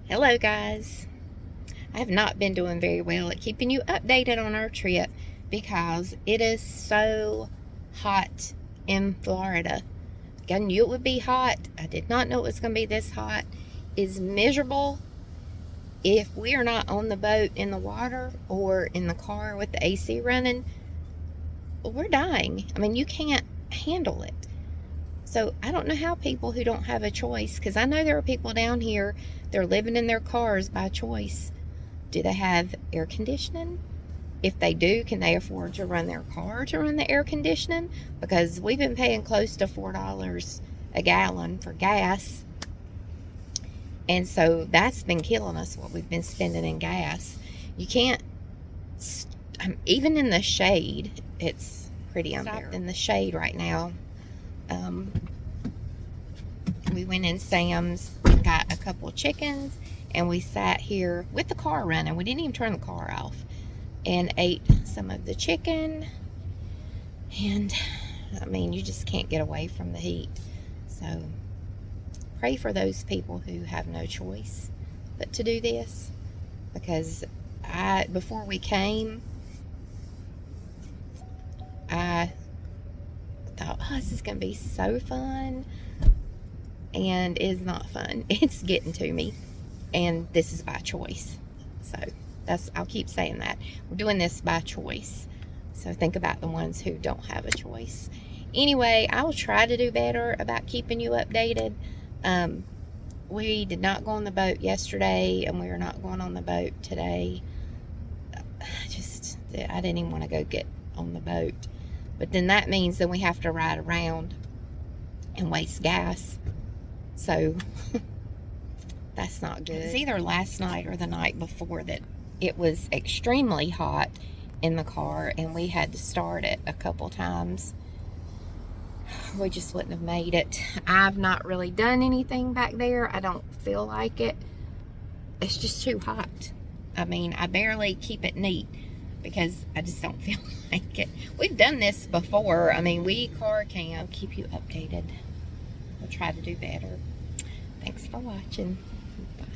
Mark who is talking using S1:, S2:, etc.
S1: Hello guys. I have not been doing very well at keeping you updated on our trip because it is so hot in Florida. I knew it would be hot. I did not know it was going to be this hot. It's miserable. If we are not on the boat in the water or in the car with the AC running, we're dying. I mean, you can't handle it. So I don't know how people who don't have a choice, because I know there are people down here, they're living in their cars by choice. Do they have air conditioning? If they do, can they afford to run their car to run the air conditioning? Because we've been paying close to $4 a gallon for gas. And so that's been killing us, what we've been spending in gas. You can't, even in the shade, it's pretty unbearable. In the shade right now. We went in Sam's and got a couple of chickens, and we sat here with the car running. We didn't even turn the car off, and ate some of the chicken. And I mean, you just can't get away from the heat. So pray for those people who have no choice but to do this, because before we came, I thought, oh, this is gonna be so fun, and it's not fun. It's getting to me, and this is by choice. So I'll keep saying that. We're doing this by choice. So think about the ones who don't have a choice. Anyway, I will try to do better about keeping you updated. We did not go on the boat yesterday, and we are not going on the boat today. I didn't even want to go get on the boat. But then that means that we have to ride around and waste gas. So that's not good. It was either last night or the night before that it was extremely hot in the car, and we had to start it a couple times. We just wouldn't have made it. I've not really done anything back there. I don't feel like it. It's just too hot. I mean, I barely keep it neat because I just don't feel like it. We've done this before. I mean, we car camp. I'll keep you updated. We'll try to do better. Thanks for watching. Bye.